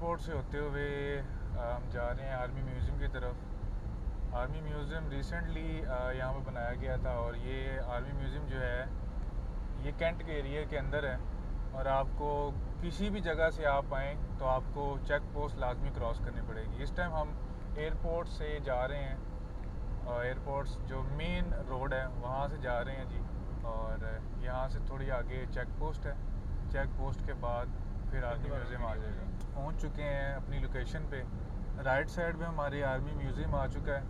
Airport से होते हुए हम जा रहे हैं आर्मी म्यूज़ियम की तरफ। आर्मी म्यूज़ियम रिसेंटली यहाँ पर बनाया गया था और ये आर्मी म्यूज़ियम जो है ये कैंट के एरिया के अंदर है। और आपको किसी भी जगह से आप आएँ तो आपको चेक पोस्ट लाजमी क्रॉस करनी पड़ेगी। इस टाइम हम एयरपोर्ट से जा रहे हैं और एयरपोर्ट्स जो मेन रोड है वहाँ से जा रहे हैं जी। और यहाँ से थोड़ी आगे चेक पोस्ट है, चेक पोस्ट के बाद फिर आर्मी म्यूज़ियम आ जाएगा। पहुँच चुके हैं अपनी लोकेशन पे। राइट साइड पे हमारी आर्मी म्यूज़ियम आ चुका है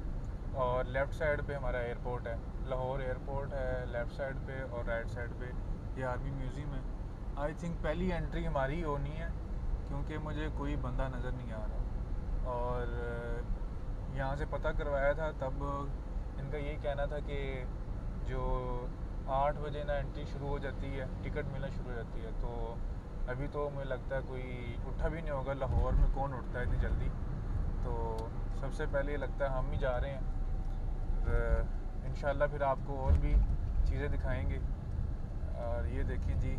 और लेफ़्ट साइड पे हमारा एयरपोर्ट है, लाहौर एयरपोर्ट है लेफ़्ट साइड पे और राइट साइड पे ये आर्मी म्यूज़ियम है। आई थिंक पहली एंट्री हमारी होनी है क्योंकि मुझे कोई बंदा नज़र नहीं आ रहा। और यहाँ से पता करवाया था तब इनका यही कहना था कि जो 8 बजे ना एंट्री शुरू हो जाती है, टिकट मिलना शुरू हो जाती है। तो अभी तो मुझे लगता है कोई उठा भी नहीं होगा। लाहौर में कौन उठता है इतनी जल्दी। तो सबसे पहले लगता है हम ही जा रहे हैं। इंशाल्लाह फिर आपको और भी चीज़ें दिखाएंगे। और ये देखिए जी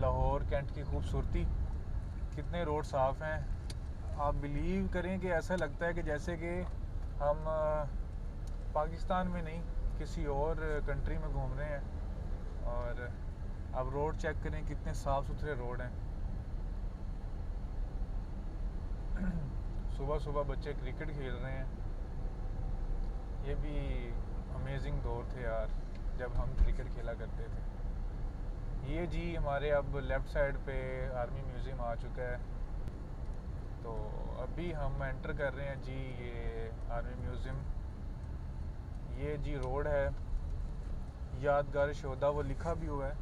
लाहौर कैंट की खूबसूरती, कितने रोड साफ़ हैं। आप बिलीव करें कि ऐसा लगता है कि जैसे कि हम पाकिस्तान में नहीं किसी और कंट्री में घूम रहे हैं। और अब रोड चेक करें कितने साफ़ सुथरे रोड हैं। सुबह सुबह बच्चे क्रिकेट खेल रहे हैं। ये भी अमेजिंग दौर थे यार जब हम क्रिकेट खेला करते थे। ये जी हमारे अब लेफ़्ट साइड पे आर्मी म्यूज़ियम आ चुका है। तो अभी हम एंटर कर रहे हैं जी ये आर्मी म्यूज़ियम। ये जी रोड है, यादगार शोधा वो लिखा भी हुआ है।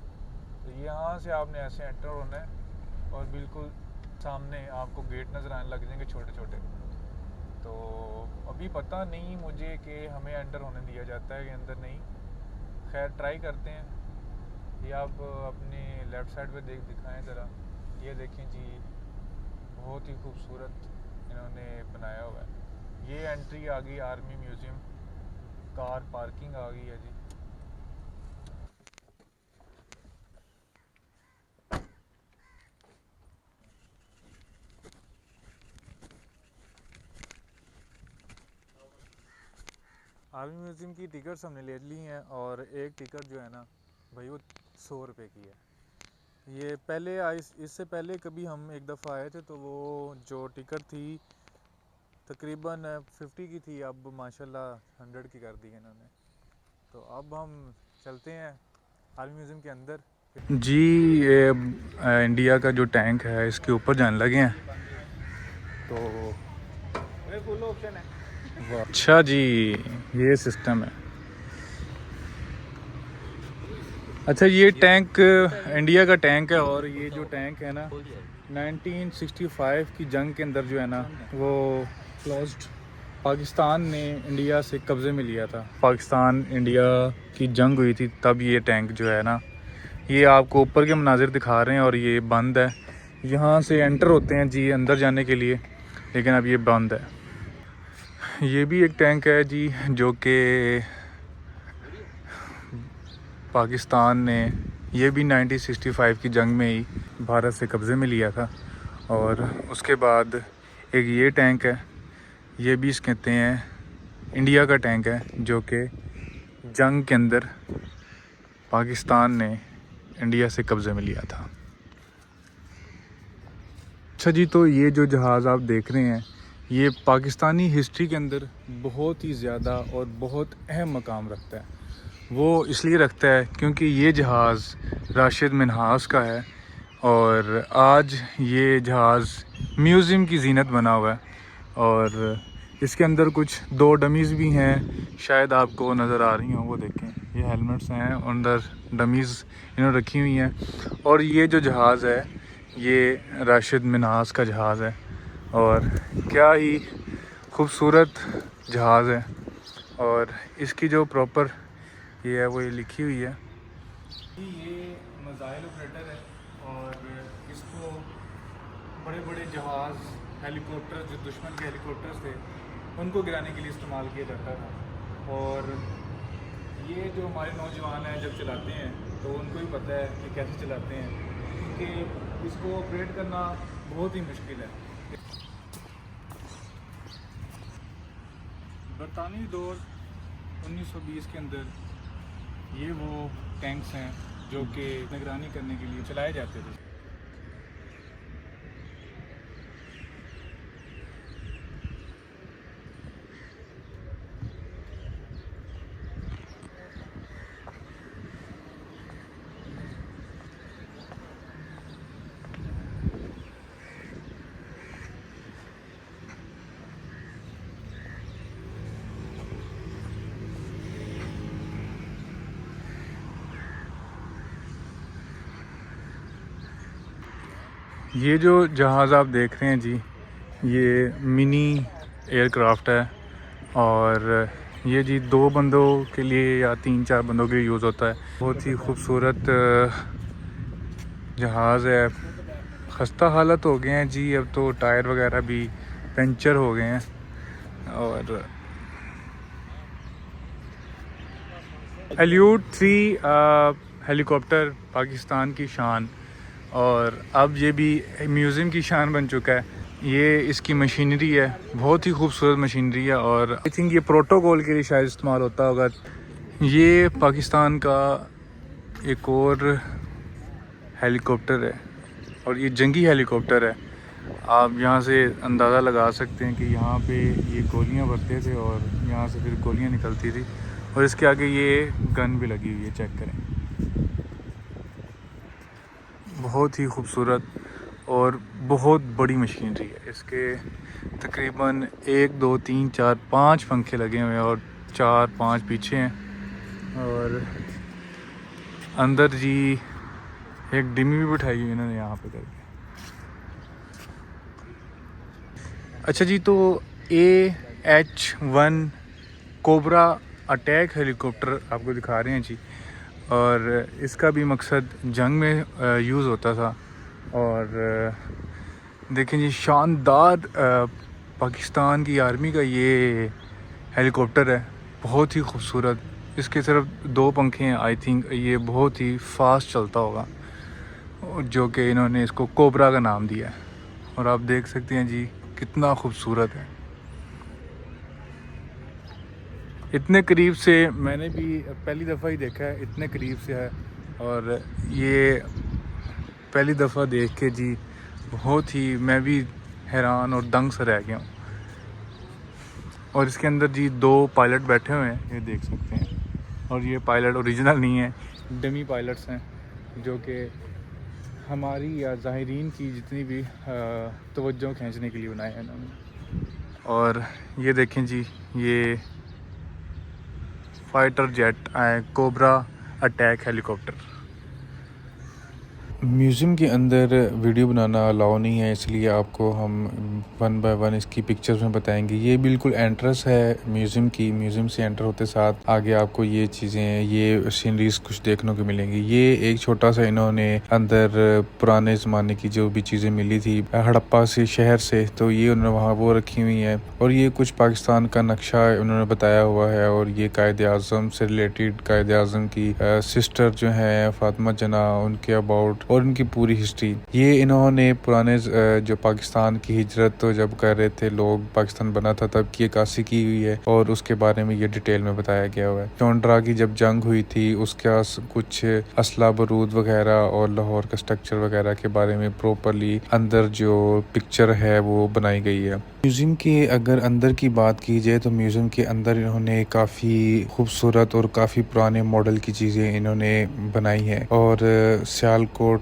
तो यहाँ से आपने ऐसे एंटर होना है और बिल्कुल सामने आपको गेट नज़र आने लग जाएंगे छोटे छोटे। तो अभी पता नहीं मुझे कि हमें एंटर होने दिया जाता है कि अंदर नहीं। खैर ट्राई करते हैं। ये आप अपने लेफ़्ट साइड पे दिखाएं ज़रा। ये देखें जी बहुत ही खूबसूरत इन्होंने बनाया हुआ है। ये एंट्री आ गई आर्मी म्यूज़ियम, कार पार्किंग आ गई है जी। आर्मी म्यूज़ियम की टिकट्स हमने ले ली हैं और एक टिकट जो है ना भाई वो 100 रुपये की है। ये पहले इससे पहले कभी हम एक दफ़ा आए थे तो वो जो टिकट थी तकरीबन 50 की थी, अब माशाल्लाह 100 की कर दी है इन्होंने। तो अब हम चलते हैं आर्मी म्यूज़ियम के अंदर जी। ये इंडिया का जो टैंक है इसके ऊपर जाने लगे हैं। तो फुल ऑप्शन है। अच्छा जी ये सिस्टम है। अच्छा ये टैंक इंडिया का टैंक है और ये जो टैंक है ना 1965 की जंग के अंदर जो है ना वो क्लोज्ड पाकिस्तान ने इंडिया से कब्ज़े में लिया था। पाकिस्तान इंडिया की जंग हुई थी तब ये टैंक जो है ना, ये आपको ऊपर के मनाजिर दिखा रहे हैं और ये बंद है। यहाँ से एंटर होते हैं जी अंदर जाने के लिए, लेकिन अब ये बंद है। ये भी एक टैंक है जी जो कि पाकिस्तान ने, ये भी 1965 की जंग में ही भारत से कब्ज़े में लिया था। और उसके बाद एक ये टैंक है, ये भी कहते हैं इंडिया का टैंक है जो कि जंग के अंदर पाकिस्तान ने इंडिया से कब्ज़े में लिया था। अच्छा जी तो ये जो जहाज़ आप देख रहे हैं ये पाकिस्तानी हिस्ट्री के अंदर बहुत ही ज़्यादा और बहुत अहम मकाम रखता है। वो इसलिए रखता है क्योंकि ये जहाज़ राशिद मिन्हास का है और आज ये जहाज़ म्यूज़ियम की ज़ीनत बना हुआ है। और इसके अंदर कुछ 2 डमीज़ भी हैं, शायद आपको नज़र आ रही हों। वो देखें ये हेलमेट्स हैं, अंदर डमीज़ इन्होंने रखी हुई हैं। और ये जो जहाज़ है ये राशिद मिन्हास का जहाज़ है और क्या ही खूबसूरत जहाज़ है। और इसकी जो प्रॉपर ये है वो ये लिखी हुई है। ये मिसाइल ऑपरेटर है और इसको बड़े बड़े जहाज़ हेलीकॉप्टर जो दुश्मन के हेलीकॉप्टर्स थे उनको गिराने के लिए इस्तेमाल किया जाता था। और ये जो हमारे नौजवान हैं जब चलाते हैं तो उनको भी पता है कि कैसे चलाते हैं, क्योंकि इसको ऑपरेट करना बहुत ही मुश्किल है। बरतानवी दौर 1920 के अंदर ये वो टैंक्स हैं जो कि निगरानी करने के लिए चलाए जाते थे। ये जो जहाज़ आप देख रहे हैं जी, ये मिनी एयरक्राफ्ट है और ये जी 2 बंदों के लिए या 3-4 बंदों के लिए यूज़ होता है। बहुत ही खूबसूरत जहाज़ है। खस्ता हालत हो गए हैं जी, अब तो टायर वगैरह भी पंचर हो गए हैं। और एल्यूट 3 हेलीकॉप्टर पाकिस्तान की शान, और अब ये भी म्यूज़ियम की शान बन चुका है। ये इसकी मशीनरी है, बहुत ही खूबसूरत मशीनरी है और आई थिंक ये प्रोटोकॉल के लिए शायद इस्तेमाल होता होगा। ये पाकिस्तान का एक और हेलीकॉप्टर है और ये जंगी हेलीकॉप्टर है। आप यहाँ से अंदाज़ा लगा सकते हैं कि यहाँ पे ये गोलियाँ भरते थे और यहाँ से फिर गोलियाँ निकलती थी, और इसके आगे ये गन भी लगी हुई है, चेक करें। बहुत ही खूबसूरत और बहुत बड़ी मशीनरी है। इसके तकरीबन 1 2 3 4 5 पंखे लगे हुए हैं और 4-5 पीछे हैं, और अंदर जी एक डिमी भी बिठाई हुई इन्होंने यहाँ पे करके। अच्छा जी, तो AH-1 कोबरा अटैक हेलीकॉप्टर आपको दिखा रहे हैं जी, और इसका भी मकसद जंग में यूज़ होता था। और देखें जी, शानदार पाकिस्तान की आर्मी का ये हेलीकॉप्टर है, बहुत ही खूबसूरत। इसके सिर्फ 2 पंखे हैं, आई थिंक ये बहुत ही फास्ट चलता होगा, जो कि इन्होंने इसको कोबरा का नाम दिया है। और आप देख सकते हैं जी कितना खूबसूरत है। इतने करीब से मैंने भी पहली दफ़ा ही देखा है, इतने करीब से है, और ये पहली दफ़ा देख के जी बहुत ही मैं भी हैरान और दंग से रह गया हूँ। और इसके अंदर जी 2 पायलट बैठे हुए हैं, ये देख सकते हैं। और ये पायलट ओरिजिनल नहीं है, डमी पायलट्स हैं, जो कि हमारी या ज़ाहिरीन की जितनी भी तवज्जो खींचने के लिए बनाए हैं इन्होंने। और ये देखें जी, ये fighter jet cobra attack helicopter. Museum के अंदर वीडियो बनाना अलाउ नहीं है, इसलिए आपको हम 1 बाय 1 इसकी पिक्चर्स में बताएंगे। ये बिल्कुल एंट्रेंस है म्यूज़ियम की। म्यूज़ियम से एंटर होते साथ आगे आपको ये चीज़ें, ये सीनरीज कुछ देखने को मिलेंगी। ये एक छोटा सा इन्होंने अंदर पुराने ज़माने की जो भी चीज़ें मिली थी हड़प्पा से, शहर से, तो ये उन्होंने वहाँ वो रखी हुई है। और ये कुछ पाकिस्तान का नक्शा उन्होंने बताया हुआ है, और ये कायद-ए-आज़म से रिलेटेड, कायद-ए-आज़म की सिस्टर जो है फातिमा जना, उनके अबाउट और उनकी पूरी हिस्ट्री। ये इन्होंने पुराने जो पाकिस्तान की हिजरत तो जब कर रहे थे लोग, पाकिस्तान बना था तब की अक्कासी की हुई है, और उसके बारे में ये डिटेल में बताया गया हुआ है। चौंड्रा की जब जंग हुई थी उसका कुछ असला बारूद वगैरह और लाहौर का स्ट्रक्चर वगैरह के बारे में प्रॉपरली अंदर जो पिक्चर है वो बनाई गई है। म्यूज़ियम के अगर अंदर की बात की जाए तो म्यूज़ियम के अंदर इन्होंने काफ़ी खूबसूरत और काफ़ी पुराने मॉडल की चीज़ें इन्होंने बनाई हैं, और सियालकोट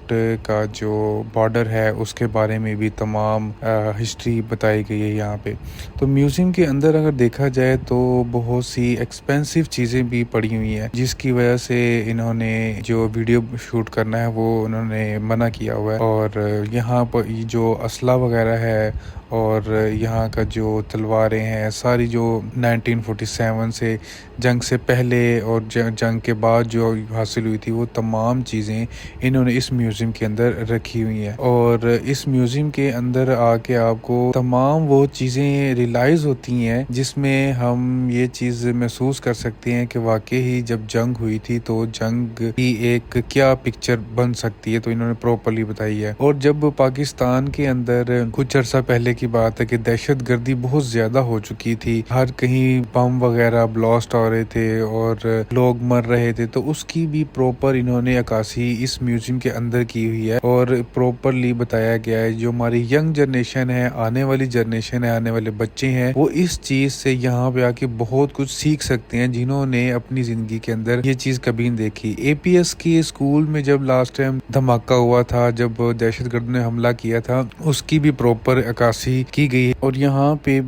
का जो बॉर्डर है उसके बारे में भी तमाम हिस्ट्री बताई गई है यहाँ पे। तो म्यूज़ियम के अंदर अगर देखा जाए तो बहुत सी एक्सपेंसिव चीज़ें भी पड़ी हुई हैं, जिसकी वजह से इन्होंने जो वीडियो शूट करना है वो उन्होंने मना किया हुआ है। और यहाँ पर जो असला वगैरह है और यहाँ का जो तलवारें हैं सारी, जो 1947 से जंग से पहले और जंग के बाद जो हासिल हुई थी, वो तमाम चीज़ें इन्होंने इस म्यूज़ियम के अंदर रखी हुई हैं। और इस म्यूज़ियम के अंदर आके आपको तमाम वो चीज़ें रियलाइज़ होती हैं जिसमें हम ये चीज़ महसूस कर सकते हैं कि वाकई ही जब जंग हुई थी तो जंग की एक क्या पिक्चर बन सकती है, तो इन्होंने प्रॉपर्ली बताई है। और जब पाकिस्तान के अंदर कुछ अर्सा पहले की बात है कि दहशतगर्दी बहुत ज़्यादा हो चुकी थी, हर कहीं बम वगैरह ब्लास्ट हो रहे थे और लोग मर रहे थे, तो उसकी भी प्रॉपर इन्होंने अक्कासी इस म्यूज़ियम के अंदर की हुई है और प्रॉपरली बताया गया है। जो हमारी यंग जनरेशन है, आने वाली जनरेशन है, आने वाले बच्चे हैं, वो इस चीज़ से यहाँ पे आके बहुत कुछ सीख सकते हैं जिन्होंने अपनी ज़िंदगी के अंदर ये चीज़ कभी नहीं देखी। एपीएस के स्कूल में जब लास्ट टाइम धमाका हुआ था, जब दहशतगर्द ने हमला किया था, उसकी भी प्रॉपर अक्कासी की गई है और यहाँ पे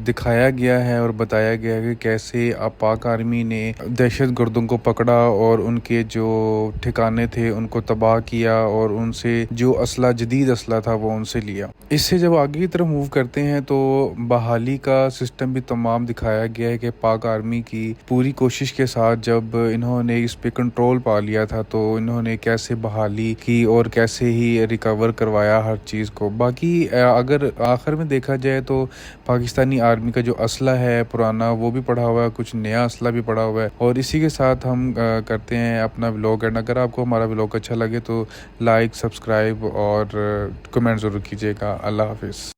दिखाया गया है और बताया गया है कि कैसे पाक आर्मी ने दहशतगर्दों को पकड़ा और उनके जो ठिकाने थे उनको तबाह किया और उनसे जो असला, जदीद असला था, वो उनसे लिया। इससे जब आगे की तरफ मूव करते हैं तो बहाली का सिस्टम भी तमाम दिखाया गया है कि पाक आर्मी की पूरी कोशिश के साथ जब इन्होंने इस पे कंट्रोल पा लिया था तो इन्होंने कैसे बहाली की और कैसे ही रिकवर करवाया हर चीज़ को। बाकी अगर आखिर में देखा जाए तो पाकिस्तानी आर्मी का जो असला है पुराना, वो भी पड़ा हुआ है, कुछ नया असला भी पड़ा हुआ है। और इसी के साथ हम करते हैं अपना व्लॉग एंड। अगर आपको हमारा व्लॉग अच्छा लगे तो लाइक, सब्सक्राइब और कमेंट ज़रूर कीजिएगा। अल्लाह हाफिज़।